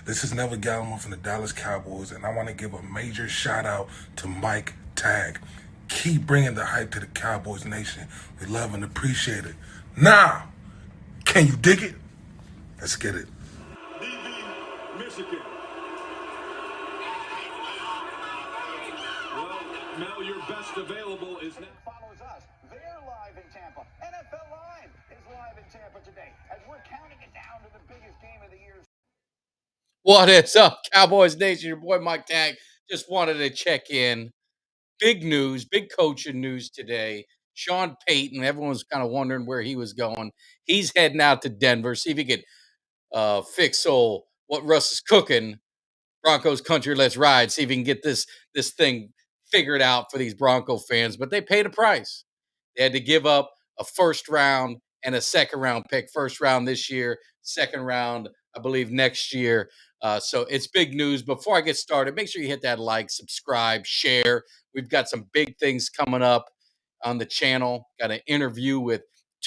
This is Never Gallimore from the Dallas Cowboys, and I want to give a major shout out to Mike Tag. Keep bringing the hype to the Cowboys Nation. We love and appreciate it. Now, can you dig it? Let's get it. Michigan. Well, Mel, your best available is now. Follows us. They're live in Tampa. NFL Live is live in Tampa today as we're counting it down to the biggest game of the year. What is up, Cowboys Nation? Your boy Mike Tag. Just wanted to check in. Big news, big coaching news today. Sean Payton, everyone's kind of wondering where he was going. He's heading out to Denver, see if he could fix what Russ is cooking. Broncos country, let's ride. See if he can get this thing figured out for these Bronco fans. But they paid a price. They had to give up a first round and a second round pick. First round this year, second round, I believe, next year. So it's big news. Before I get started, make sure you hit that like, subscribe, share. We've got some big things coming up on the channel. Got an interview with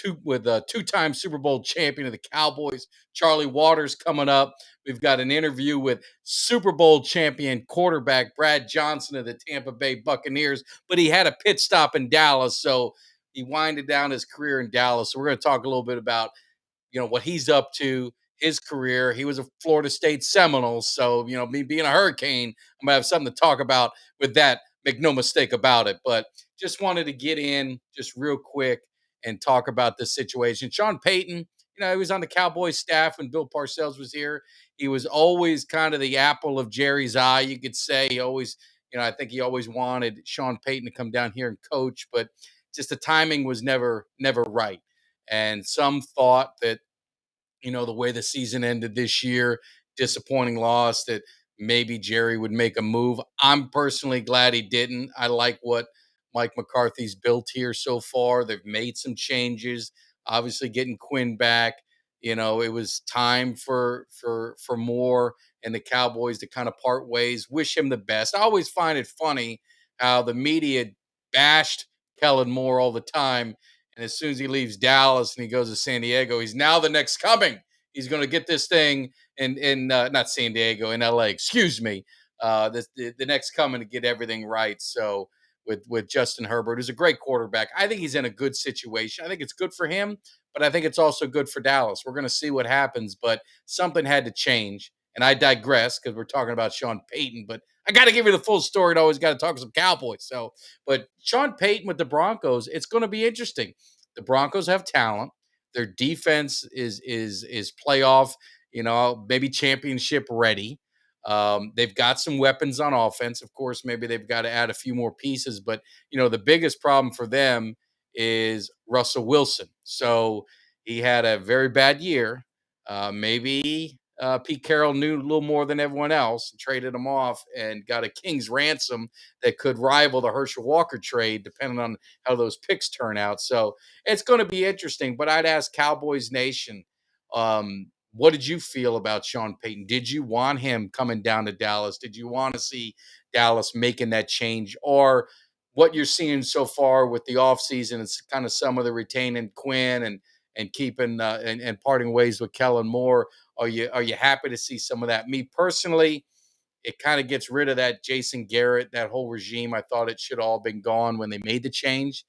a two-time Super Bowl champion of the Cowboys, Charlie Waters, coming up. We've got an interview with Super Bowl champion quarterback Brad Johnson of the Tampa Bay Buccaneers, but he had a pit stop in Dallas, so he winded down his career in Dallas. So we're going to talk a little bit about what he's up to, his career. He was a Florida State Seminole, so me being a Hurricane, I'm gonna have something to talk about with that. Make no mistake about it. But just wanted to get in just real quick and talk about this situation. Sean Payton, he was on the Cowboys staff when Bill Parcells was here. He was always kind of the apple of Jerry's eye, you could say. He always, I think he always wanted Sean Payton to come down here and coach, but just the timing was never right. And some thought that, the way the season ended this year, disappointing loss, that maybe Jerry would make a move. I'm personally glad he didn't. I like what Mike McCarthy's built here so far. They've made some changes, obviously getting Quinn back. It was time for more and the Cowboys to kind of part ways. Wish him the best. I always find it funny how the media bashed Kellen Moore all the time, and as soon as he leaves Dallas and he goes to San Diego, he's now the next coming. He's going to get this thing in not San Diego, in LA. Excuse me. The next coming to get everything right. So with Justin Herbert, who's a great quarterback, I think he's in a good situation. I think it's good for him, but I think it's also good for Dallas. We're going to see what happens, but something had to change. And I digress because we're talking about Sean Payton, but I got to give you the full story. And always got to talk some Cowboys. So, but Sean Payton with the Broncos, it's going to be interesting. The Broncos have talent. Their defense is playoff, maybe championship ready. They've got some weapons on offense. Of course, maybe they've got to add a few more pieces, but the biggest problem for them is Russell Wilson. So he had a very bad year. Maybe Pete Carroll knew a little more than everyone else and traded him off and got a king's ransom that could rival the Herschel Walker trade, depending on how those picks turn out. So it's going to be interesting. But I'd ask Cowboys Nation, what did you feel about Sean Payton? Did you want him coming down to Dallas? Did you want to see Dallas making that change? Or what you're seeing so far with the offseason, it's kind of some of the retaining Quinn and keeping and parting ways with Kellen Moore. Are you happy to see some of that? Me personally, it kind of gets rid of that Jason Garrett, that whole regime. I thought it should all been gone when they made the change,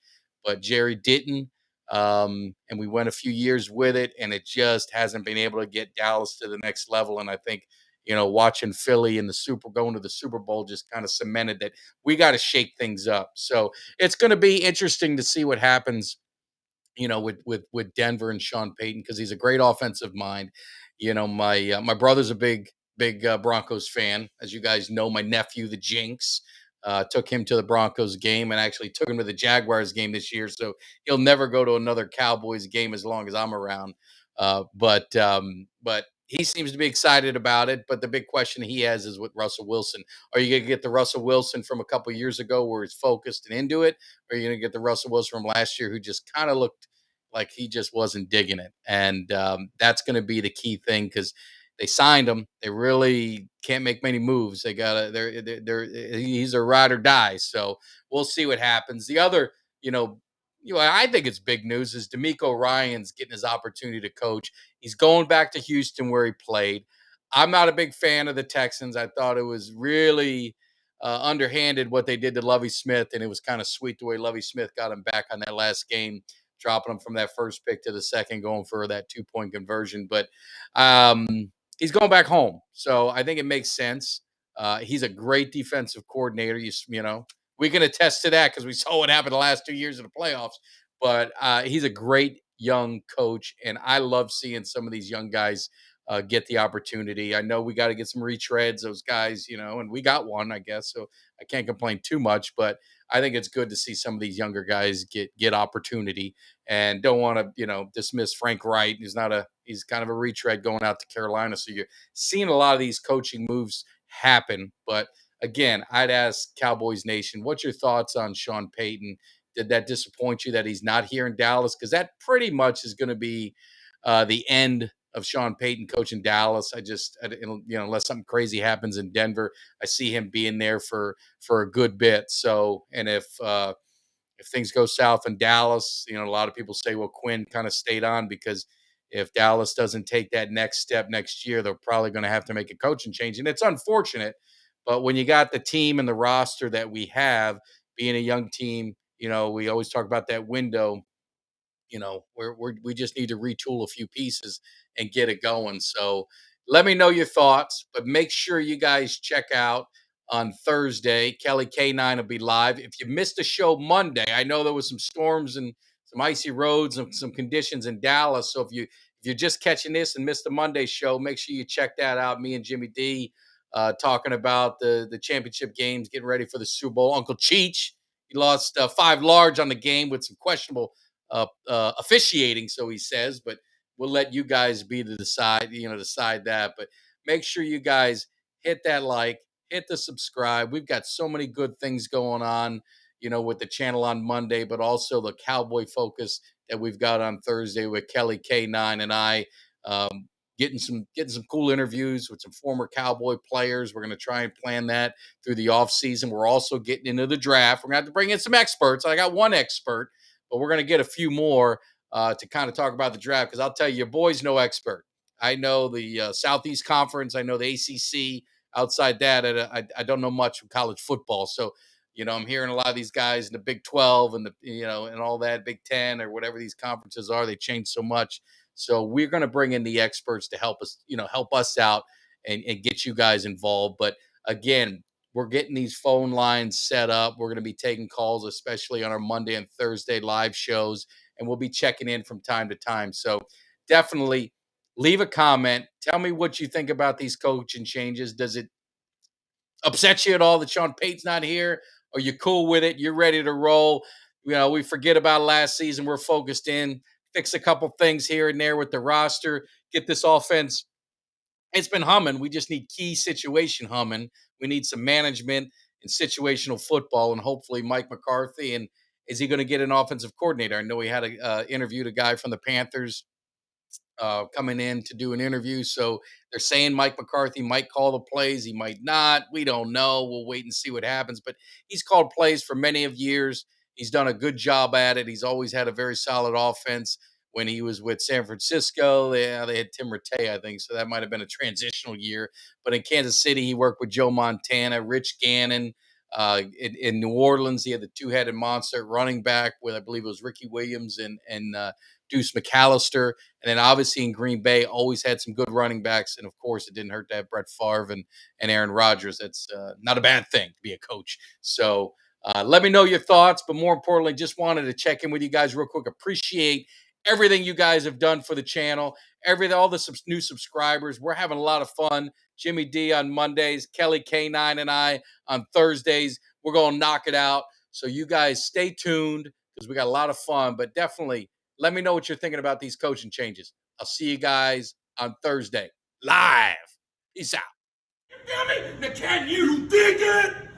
but Jerry didn't. And we went a few years with it, and it just hasn't been able to get Dallas to the next level. And I think, watching Philly in going to the Super Bowl just kind of cemented that we got to shake things up. So it's going to be interesting to see what happens, with Denver and Sean Payton, because he's a great offensive mind. My brother's a big Broncos fan, as you guys know. My nephew, the Jinx, took him to the Broncos game and actually took him to the Jaguars game this year. So he'll never go to another Cowboys game as long as I'm around. But he seems to be excited about it. But the big question he has is with Russell Wilson. Are you going to get the Russell Wilson from a couple of years ago where he's focused and into it? Or are you going to get the Russell Wilson from last year who just kind of looked like he just wasn't digging it? And that's going to be the key thing, because they signed him. They really can't make many moves. They got to, he's a ride or die. So we'll see what happens. The other, I think it's big news is DeMeco Ryan's getting his opportunity to coach. He's going back to Houston where he played. I'm not a big fan of the Texans. I thought it was really underhanded what they did to Lovie Smith, and it was kind of sweet the way Lovie Smith got him back on that last game, dropping him from that first pick to the second, going for that 2-point conversion. But he's going back home, so I think it makes sense. He's a great defensive coordinator. You know, we can attest to that because we saw what happened the last 2 years of the playoffs. But he's a great young coach, and I love seeing some of these young guys get the opportunity. I know we got to get some retreads, those guys, you know, and we got one, I guess. So I can't complain too much, but I think it's good to see some of these younger guys get opportunity, and don't want to, you know, dismiss Frank Wright. He's kind of a retread going out to Carolina. So you're seeing a lot of these coaching moves happen. But again, I'd ask Cowboys Nation, what's your thoughts on Sean Payton? Did that disappoint you that he's not here in Dallas? Because that pretty much is going to be the end of Sean Payton coaching Dallas. You know, unless something crazy happens in Denver, I see him being there for a good bit. So, and if things go south in Dallas, you know, a lot of people say, well, Quinn kind of stayed on because if Dallas doesn't take that next step next year, they're probably going to have to make a coaching change, and it's unfortunate. But when you got the team and the roster that we have, being a young team, you know, we always talk about that window. You know, we just need to retool a few pieces and get it going. So let me know your thoughts, but make sure you guys check out on Thursday. Kelly K9 will be live. If you missed the show Monday, I know there was some storms and some icy roads and some conditions in Dallas. So if you're just catching this and missed the Monday show, make sure you check that out. Me and Jimmy D talking about the championship games, getting ready for the Super Bowl. Uncle Cheech, he lost 5 large on the game with some questionable officiating, so he says, but we'll let you guys be the decide that. But make sure you guys hit that like, hit the subscribe. We've got so many good things going on, you know, with the channel on Monday, but also the Cowboy focus that we've got on Thursday with Kelly K9 and I. Getting some cool interviews with some former Cowboy players. We're going to try and plan that through the off season. We're also getting into the draft. We're going to have to bring in some experts. I got one expert, but we're going to get a few more to kind of talk about the draft, because I'll tell you, your boy's no expert. I know the Southeast Conference. I know the ACC. Outside that, I don't know much from college football. So, you know, I'm hearing a lot of these guys in the Big 12 and and all that, Big 10 or whatever these conferences are. They change so much. So we're going to bring in the experts to help us, help us out and get you guys involved. But again, we're getting these phone lines set up. We're going to be taking calls, especially on our Monday and Thursday live shows, and we'll be checking in from time to time. So definitely leave a comment. Tell me what you think about these coaching changes. Does it upset you at all that Sean Payton's not here? Are you cool with it? You're ready to roll? You know, we forget about last season. We're focused in, fix a couple things here and there with the roster, get this offense. It's been humming. We just need key situation humming. We need some management and situational football, and hopefully Mike McCarthy. And is he going to get an offensive coordinator? I know he had interviewed a guy from the Panthers coming in to do an interview. So they're saying Mike McCarthy might call the plays. He might not. We don't know. We'll wait and see what happens. But he's called plays for many of years. He's done a good job at it. He's always had a very solid offense. When he was with San Francisco, they had Tim Rattay, I think. So that might have been a transitional year. But in Kansas City, he worked with Joe Montana, Rich Gannon. In New Orleans, he had the two-headed monster running back with, I believe it was Ricky Williams and Deuce McAllister. And then obviously in Green Bay, always had some good running backs. And of course, it didn't hurt to have Brett Favre and Aaron Rodgers. That's not a bad thing to be a coach. So let me know your thoughts. But more importantly, just wanted to check in with you guys real quick. Appreciate everything you guys have done for the channel, all the new subscribers. We're having a lot of fun. Jimmy D on Mondays, Kelly K9 and I on Thursdays. We're going to knock it out. So you guys stay tuned because we got a lot of fun. But definitely let me know what you're thinking about these coaching changes. I'll see you guys on Thursday live. Peace out. Now, can you dig it?